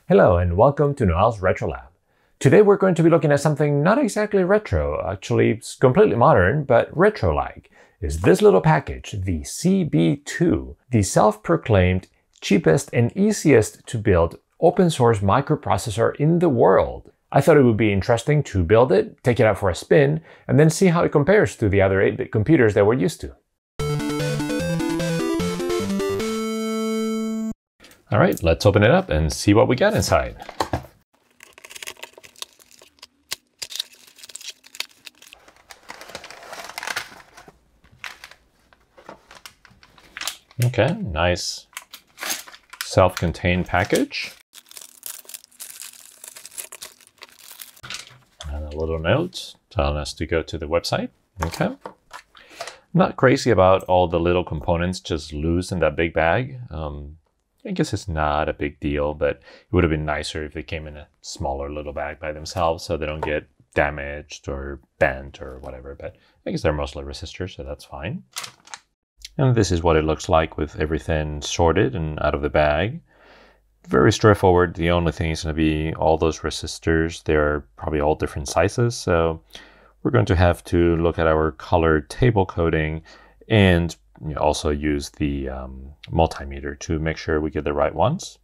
Hello and welcome to Noel's Retro Lab. Today we're going to be looking at something not exactly retro, actually it's completely modern, but retro-like, is this little package, the CB2, the self-proclaimed cheapest and easiest to build open source microprocessor in the world. I thought it would be interesting to build it, take it out for a spin, and then see how it compares to the other 8-bit computers that we're used to. All right, let's open it up and see what we got inside. Okay, nice self-contained package. And a little note telling us to go to the website. Okay. Not crazy about all the little components just loose in that big bag. I guess it's not a big deal, but it would have been nicer if they came in a smaller little bag by themselves so they don't get damaged or bent or whatever. But I guess they're mostly resistors, so that's fine. And this is what it looks like with everything sorted and out of the bag. Very straightforward. The only thing is going to be all those resistors. They're probably all different sizes. So we're going to have to look at our color table coding and also use the multimeter to make sure we get the right ones.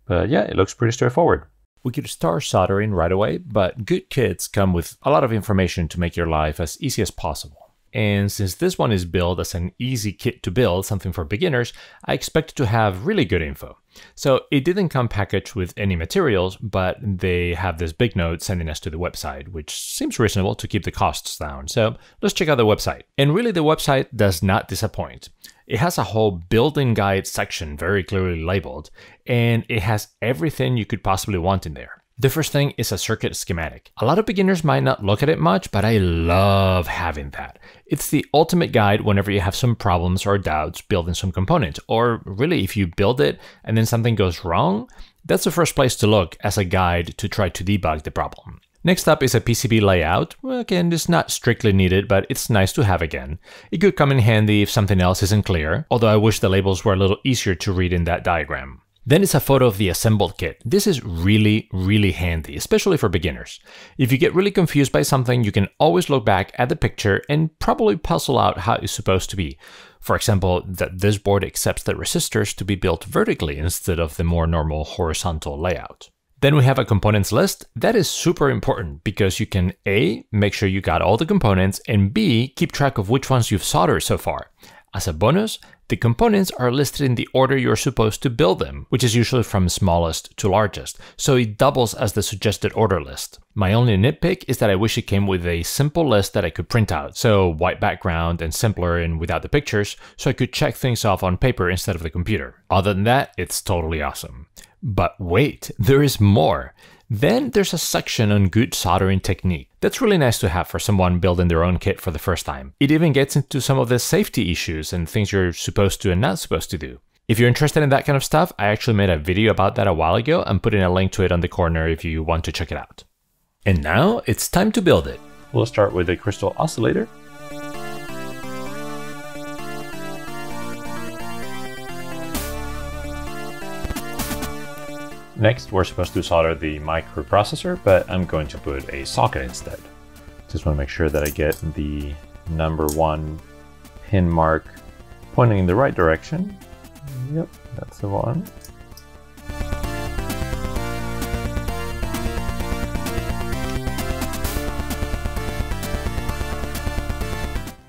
But yeah, it looks pretty straightforward. We could start soldering right away, but good kits come with a lot of information to make your life as easy as possible. And since this one is billed as an easy kit to build, something for beginners, I expect to have really good info. So it didn't come packaged with any materials, but they have this big note sending us to the website, which seems reasonable to keep the costs down. So let's check out the website. And really the website does not disappoint. It has a whole building guide section very clearly labeled, and it has everything you could possibly want in there. The first thing is a circuit schematic. A lot of beginners might not look at it much, but I love having that. It's the ultimate guide whenever you have some problems or doubts building some component, or really if you build it and then something goes wrong, that's the first place to look as a guide to try to debug the problem. Next up is a PCB layout. Well, again, it's not strictly needed, but it's nice to have again. It could come in handy if something else isn't clear, although I wish the labels were a little easier to read in that diagram. Then it's a photo of the assembled kit. This is really, really handy, especially for beginners. If you get really confused by something, you can always look back at the picture and probably puzzle out how it's supposed to be. For example, that this board accepts the resistors to be built vertically instead of the more normal horizontal layout. Then we have a components list. That is super important because you can A, make sure you got all the components, and B, keep track of which ones you've soldered so far. As a bonus, the components are listed in the order you're supposed to build them, which is usually from smallest to largest, so it doubles as the suggested order list. My only nitpick is that I wish it came with a simple list that I could print out, so white background and simpler and without the pictures, so I could check things off on paper instead of the computer. Other than that, it's totally awesome. But wait, there is more! Then there's a section on good soldering technique. That's really nice to have for someone building their own kit for the first time. It even gets into some of the safety issues and things you're supposed to and not supposed to do. If you're interested in that kind of stuff, I actually made a video about that a while ago. I'm putting a link to it on the corner if you want to check it out. And now it's time to build it. We'll start with a crystal oscillator. Next, we're supposed to solder the microprocessor, but I'm going to put a socket instead. Just want to make sure that I get the #1 pin mark pointing in the right direction. Yep, that's the one.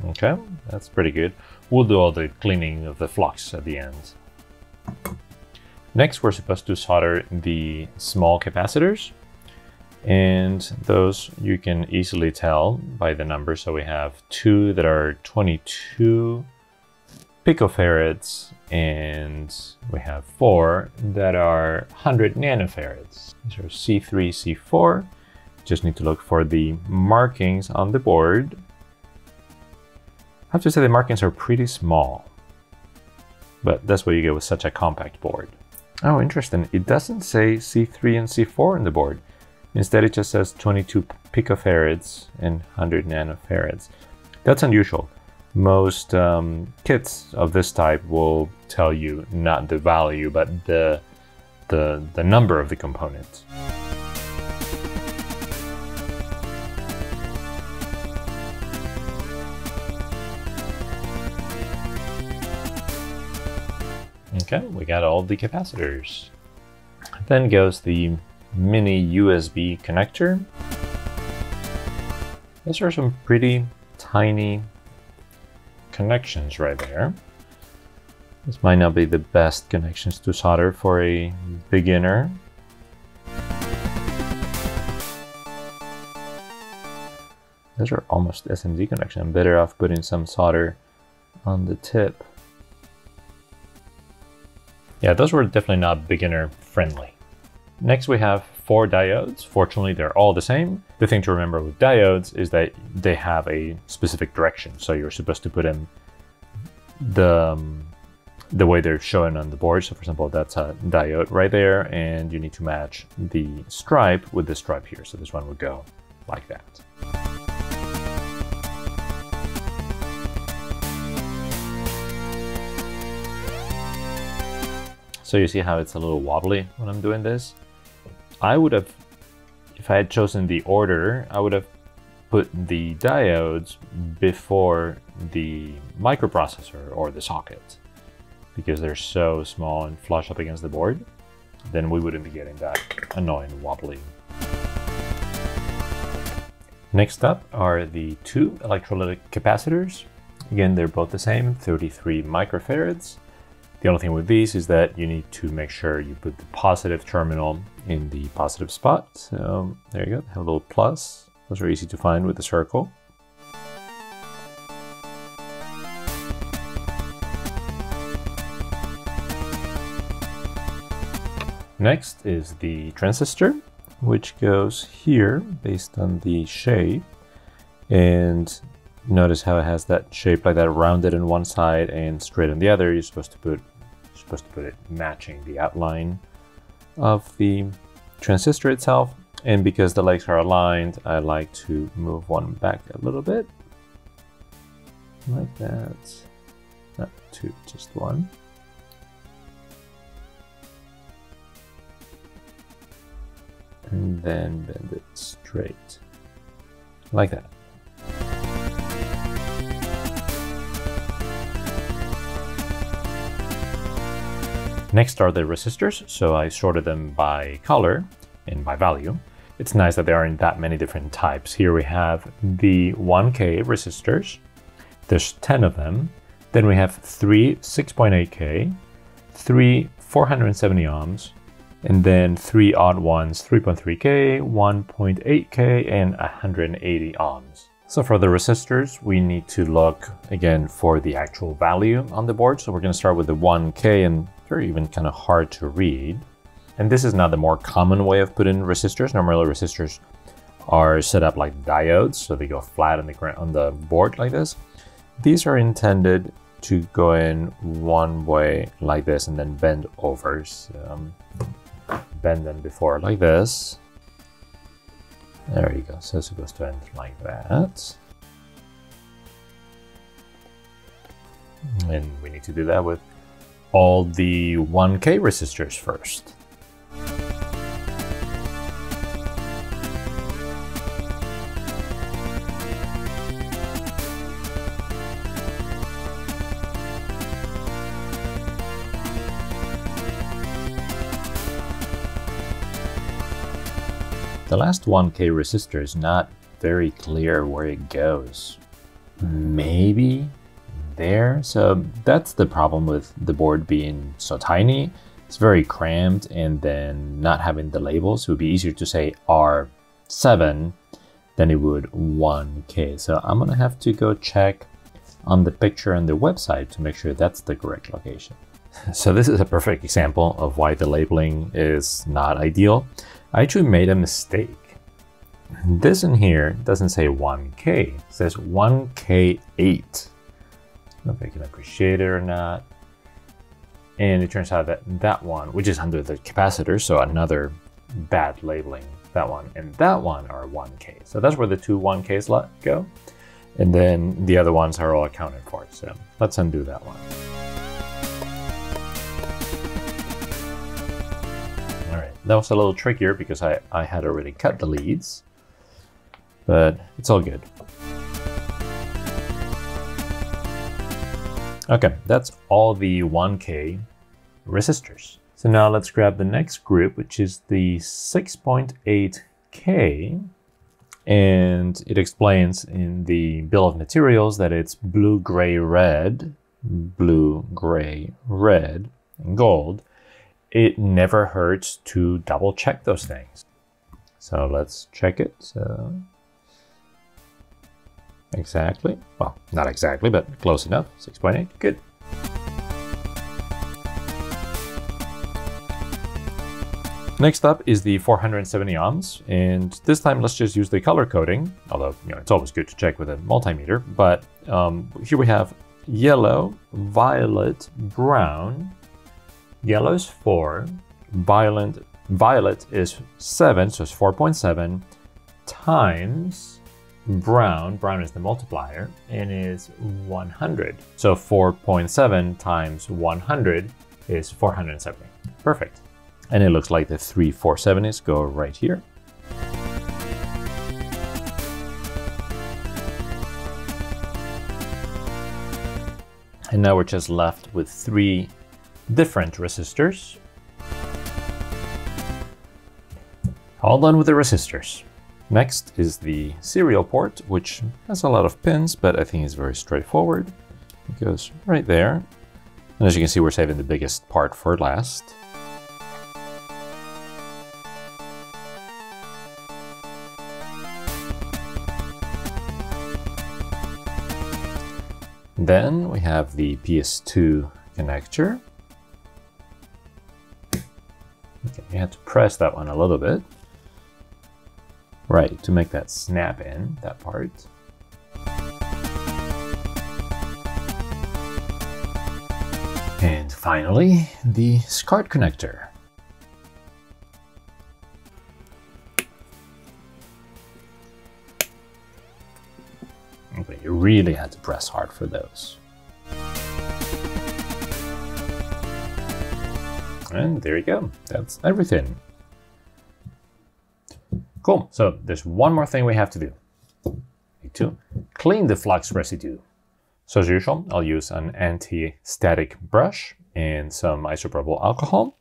Okay, that's pretty good. We'll do all the cleaning of the flux at the end. Next, we're supposed to solder the small capacitors, and those you can easily tell by the numbers. So we have 2 that are 22 picofarads, and we have 4 that are 100 nanofarads. These are C3, C4. Just need to look for the markings on the board. I have to say the markings are pretty small, but that's what you get with such a compact board. Oh, interesting. It doesn't say C3 and C4 on the board. Instead, it just says 22 picofarads and 100 nanofarads. That's unusual. Most kits of this type will tell you not the value, but the the number of the components. Okay, we got all the capacitors. Then goes the mini USB connector. Those are some pretty tiny connections right there. This might not be the best connections to solder for a beginner. Those are almost SMD connection. I'm better off putting some solder on the tip. Yeah, those were definitely not beginner friendly. Next we have 4 diodes. Fortunately, they're all the same. The thing to remember with diodes is that they have a specific direction. So you're supposed to put in the way they're shown on the board. So for example, that's a diode right there, and you need to match the stripe with the stripe here. So this one would go like that. So you see how it's a little wobbly when I'm doing this? I would have, if I had chosen the order, I would have put the diodes before the microprocessor or the socket, because they're so small and flush up against the board. Then we wouldn't be getting that annoying wobbly. Next up are the 2 electrolytic capacitors. Again, they're both the same, 33 microfarads. The only thing with these is that you need to make sure you put the positive terminal in the positive spot. So there you go, have a little plus. Those are easy to find with the circle. Next is the transistor, which goes here based on the shape. And notice how it has that shape like that, rounded on one side and straight on the other. You're supposed to put it matching the outline of the transistor itself. And because the legs are aligned, I like to move one back a little bit. Like that. Not 2, just 1. And then bend it straight. Like that. Next are the resistors, so I sorted them by color and by value. It's nice that there aren't that many different types. Here we have the 1K resistors. There's 10 of them. Then we have 3 6.8K, 3 470 ohms, and then 3 odd ones, 3.3K, 1.8K, and 180 ohms. So for the resistors, we need to look again for the actual value on the board. So we're going to start with the 1K, and they're even kind of hard to read. And this is not the more common way of putting resistors. Normally resistors are set up like diodes, so they go flat on the ground, on the board like this. These are intended to go in one way like this and then bend over. So bend them before like this. There you go. So it's supposed to end like that. And we need to do that with all the 1K resistors first. The last 1K resistor is not very clear where it goes. Maybe there. So that's the problem with the board being so tiny. It's very cramped, and then not having the labels. It would be easier to say R7 than it would 1K. So I'm gonna have to go check on the picture on the website to make sure that's the correct location. So this is a perfect example of why the labeling is not ideal. I actually made a mistake. This in here doesn't say 1K, it says 1K8. I don't know if you can appreciate it or not. And it turns out that that one, which is under the capacitor, so another bad labeling, that one and that one are 1K. So that's where the two 1Ks go. And then the other ones are all accounted for. So let's undo that one. that was a little trickier because I had already cut the leads, but it's all good. Okay, that's all the 1K resistors. So now let's grab the next group, which is the 6.8K. And it explains in the bill of materials that it's blue, gray, red, and gold. It never hurts to double check those things. So let's check it. So exactly, well, not exactly, but close enough. 6.8, good. Next up is the 470 ohms, and this time let's just use the color coding, although it's always good to check with a multimeter, but here we have yellow, violet, brown. Yellow is 4, violet is 7, so it's 4.7, times brown is the multiplier, and is 100. So 4.7 times 100 is 470. Perfect. And it looks like the 3 470s go right here. And now we're just left with 3 different resistors. All done with the resistors. Next is the serial port, which has a lot of pins, but I think it's very straightforward. It goes right there. And as you can see, we're saving the biggest part for last. Then we have the PS2 connector. Okay, you have to press that one a little bit. Right, to make that snap in, that part. And finally, the SCART connector. Okay, you really had to press hard for those. And there you go, that's everything. Cool, so there's one more thing we have to do. Need to clean the flux residue. So as usual, I'll use an anti-static brush and some isopropyl alcohol.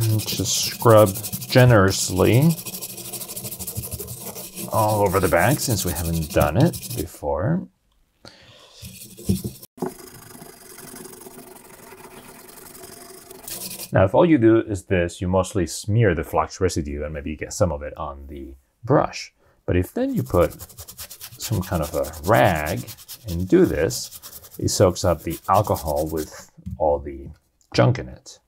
And just scrub generously all over the bag since we haven't done it before. Now, if all you do is this, you mostly smear the flux residue and maybe you get some of it on the brush. But if then you put some kind of a rag and do this, it soaks up the alcohol with all the junk in it.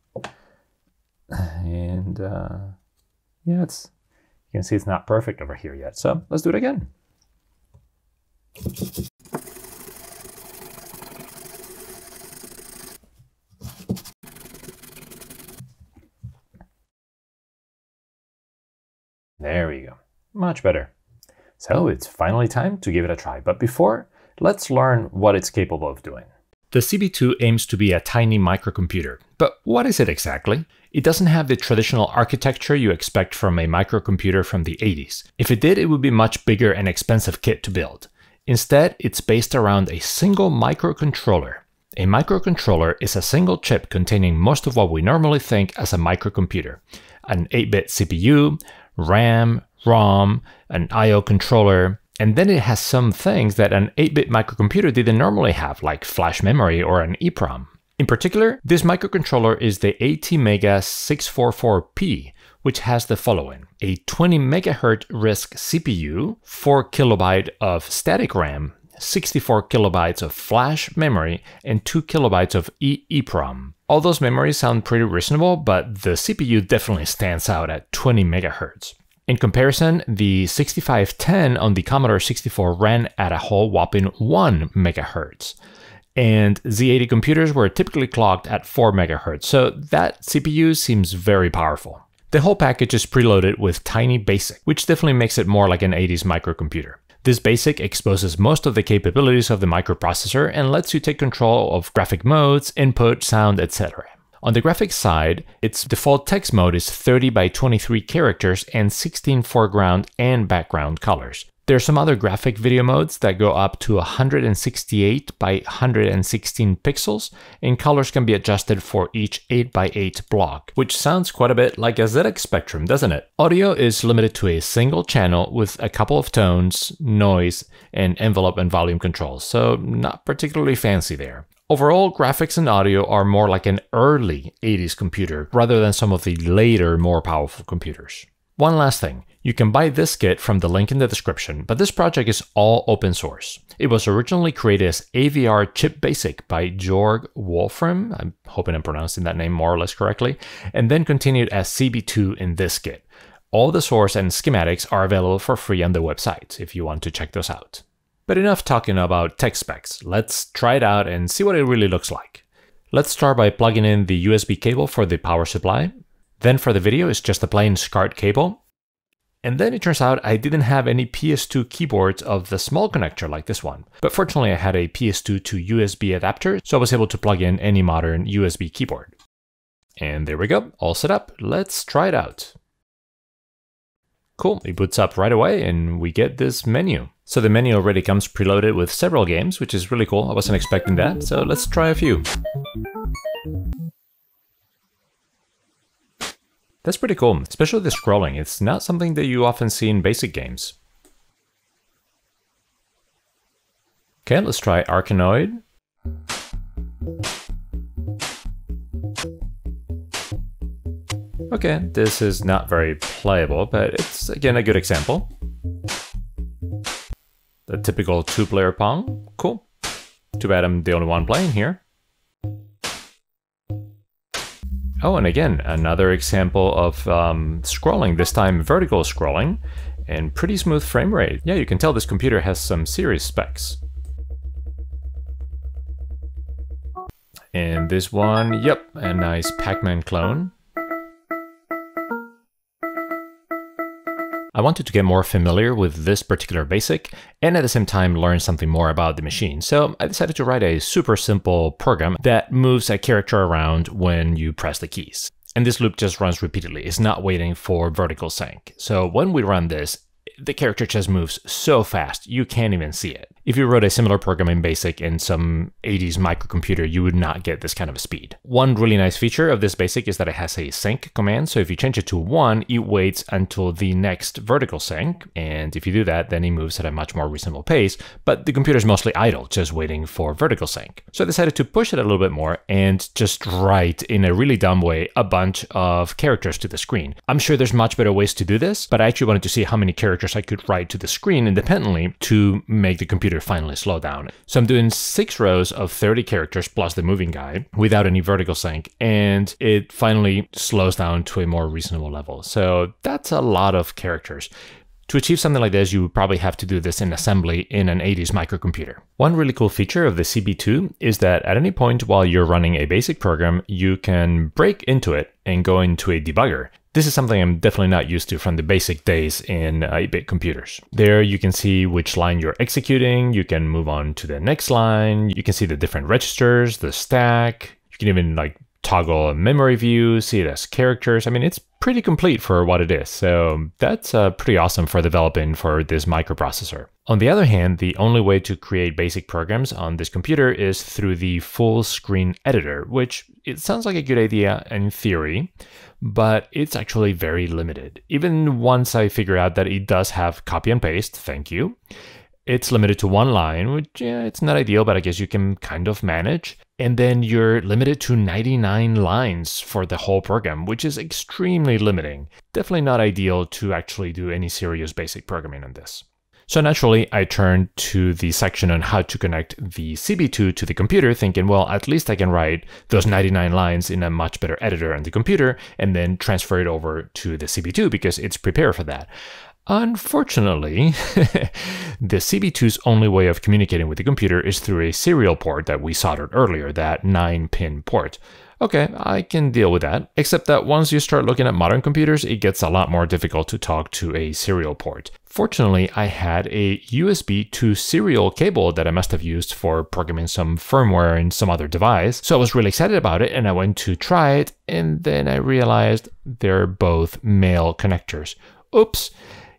And yeah, you can see it's not perfect over here yet. So let's do it again. There we go. Much better. So it's finally time to give it a try. But before, let's learn what it's capable of doing. The CB2 aims to be a tiny microcomputer. But what is it exactly? It doesn't have the traditional architecture you expect from a microcomputer from the 80s. If it did, it would be a much bigger and expensive kit to build. Instead, it's based around a single microcontroller. A microcontroller is a single chip containing most of what we normally think as a microcomputer. An 8-bit CPU, RAM, ROM, an I/O controller, and then it has some things that an 8-bit microcomputer didn't normally have, like flash memory or an EEPROM. In particular, this microcontroller is the ATMega 644P, which has the following: a 20 MHz RISC CPU, 4 KB of static RAM, 64 KB of flash memory, and 2 KB of EEPROM. All those memories sound pretty reasonable, but the CPU definitely stands out at 20 MHz. In comparison, the 6510 on the Commodore 64 ran at a whole whopping 1 MHz. And Z80 computers were typically clocked at 4 MHz, so that CPU seems very powerful. The whole package is preloaded with TinyBASIC, which definitely makes it more like an 80s microcomputer. This BASIC exposes most of the capabilities of the microprocessor and lets you take control of graphic modes, input, sound, etc. On the graphics side, its default text mode is 30 by 23 characters and 16 foreground and background colors. There are some other graphic video modes that go up to 168 by 116 pixels, and colors can be adjusted for each 8 by 8 block, which sounds quite a bit like a ZX Spectrum, doesn't it? Audio is limited to a single channel with a couple of tones, noise, and envelope and volume controls, so not particularly fancy there. Overall, graphics and audio are more like an early 80s computer rather than some of the later, more powerful computers. One last thing, you can buy this kit from the link in the description, but this project is all open source. It was originally created as AVR Chip Basic by Jorg Wolfram, I'm hoping I'm pronouncing that name more or less correctly, and then continued as CB2 in this kit. All the source and schematics are available for free on the website if you want to check those out. But enough talking about tech specs, let's try it out and see what it really looks like. Let's start by plugging in the USB cable for the power supply. Then for the video, it's just a plain SCART cable. And then it turns out I didn't have any PS2 keyboards of the small connector like this one. But fortunately I had a PS2 to USB adapter, so I was able to plug in any modern USB keyboard. And there we go, all set up. Let's try it out. Cool, it boots up right away and we get this menu. So the menu already comes preloaded with several games, which is really cool. I wasn't expecting that, so let's try a few. That's pretty cool, especially the scrolling. It's not something that you often see in basic games. Okay, let's try Arkanoid. Okay, this is not very playable, but it's again a good example. The typical two-player Pong, cool. Too bad I'm the only one playing here. Oh, and again, another example of scrolling, this time vertical scrolling, and pretty smooth frame rate. Yeah, you can tell this computer has some serious specs. And this one, yep, a nice Pac-Man clone. I wanted to get more familiar with this particular BASIC and at the same time learn something more about the machine. So I decided to write a super simple program that moves a character around when you press the keys. And this loop just runs repeatedly. It's not waiting for vertical sync. So when we run this, the character just moves so fast, you can't even see it. If you wrote a similar program in BASIC in some 80s microcomputer, you would not get this kind of a speed. One really nice feature of this BASIC is that it has a sync command, so if you change it to 1, it waits until the next vertical sync, and if you do that, then it moves at a much more reasonable pace, but the computer is mostly idle, just waiting for vertical sync. So I decided to push it a little bit more and just write, in a really dumb way, a bunch of characters to the screen. I'm sure there's much better ways to do this, but I actually wanted to see how many characters I could write to the screen independently to make the computer finally slow down. So I'm doing 6 rows of 30 characters plus the moving guide without any vertical sync, and it finally slows down to a more reasonable level. So that's a lot of characters. To achieve something like this, you would probably have to do this in assembly in an 80s microcomputer. One really cool feature of the CB2 is that at any point while you're running a basic program, you can break into it and go into a debugger. This is something I'm definitely not used to from the basic days in 8-bit computers. There you can see which line you're executing, you can move on to the next line, you can see the different registers, the stack, you can even toggle a memory view, see it as characters. I mean, it's pretty complete for what it is, so that's pretty awesome for developing for this microprocessor. On the other hand, the only way to create basic programs on this computer is through the full screen editor, which it sounds like a good idea in theory, but it's actually very limited. Even once I figure out that it does have copy and paste, thank you, it's limited to 1 line, which, yeah, it's not ideal, but I guess you can kind of manage. And then you're limited to 99 lines for the whole program, which is extremely limiting. Definitely not ideal to actually do any serious basic programming on this. So naturally, I turned to the section on how to connect the CB2 to the computer, thinking, well, at least I can write those 99 lines in a much better editor on the computer and then transfer it over to the CB2 because it's prepared for that. Unfortunately, the CB2's only way of communicating with the computer is through a serial port that we soldered earlier, that 9-pin port. Okay, I can deal with that, except that once you start looking at modern computers, it gets a lot more difficult to talk to a serial port. Fortunately, I had a USB to serial cable that I must have used for programming some firmware in some other device, so I was really excited about it and I went to try it, and then I realized they're both male connectors. Oops!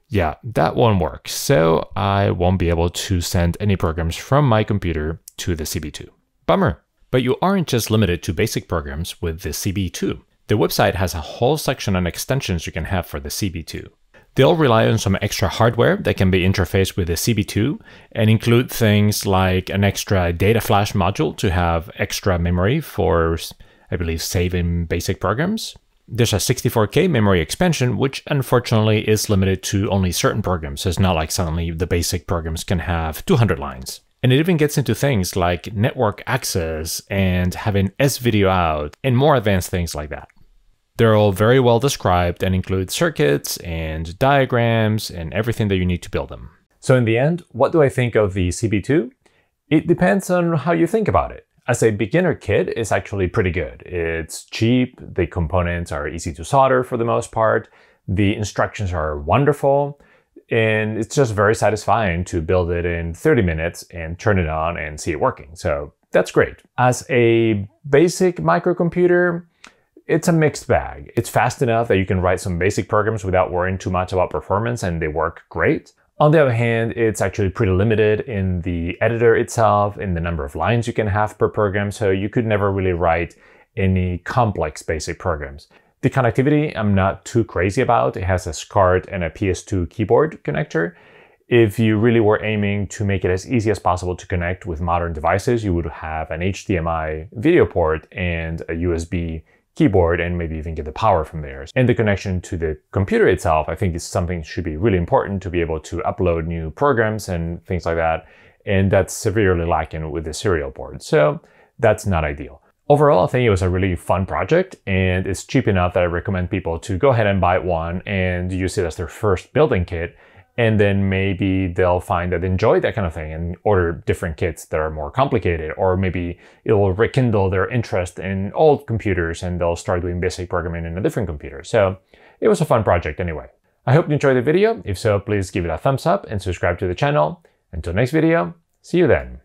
Yeah, that won't work, so I won't be able to send any programs from my computer to the CB2. Bummer! But you aren't just limited to basic programs with the CB2. The website has a whole section on extensions you can have for the CB2. They'll rely on some extra hardware that can be interfaced with the CB2 and include things like an extra data flash module to have extra memory for, I believe, saving basic programs. There's a 64K memory expansion, which unfortunately is limited to only certain programs. So it's not like suddenly the basic programs can have 200 lines. And it even gets into things like network access and having S-video out and more advanced things like that. They're all very well described and include circuits and diagrams and everything that you need to build them. So in the end, what do I think of the CB2? It depends on how you think about it. As a beginner kit, it's actually pretty good. It's cheap, the components are easy to solder for the most part, the instructions are wonderful, and it's just very satisfying to build it in 30 minutes and turn it on and see it working. So that's great. As a basic microcomputer, it's a mixed bag. It's fast enough that you can write some basic programs without worrying too much about performance and they work great. On the other hand, it's actually pretty limited in the editor itself, in the number of lines you can have per program, so you could never really write any complex basic programs. The connectivity, I'm not too crazy about. It has a SCART and a PS2 keyboard connector. If you really were aiming to make it as easy as possible to connect with modern devices, you would have an HDMI video port and a USB keyboard and maybe even get the power from there. And the connection to the computer itself, I think is something that should be really important to be able to upload new programs and things like that. And that's severely lacking with the serial port. So that's not ideal. Overall, I think it was a really fun project and it's cheap enough that I recommend people to go ahead and buy one and use it as their first building kit. And then maybe they'll find that they enjoy that kind of thing and order different kits that are more complicated, or maybe it will rekindle their interest in old computers and they'll start doing basic programming in a different computer. So it was a fun project anyway. I hope you enjoyed the video. If so, please give it a thumbs up and subscribe to the channel. Until next video, see you then.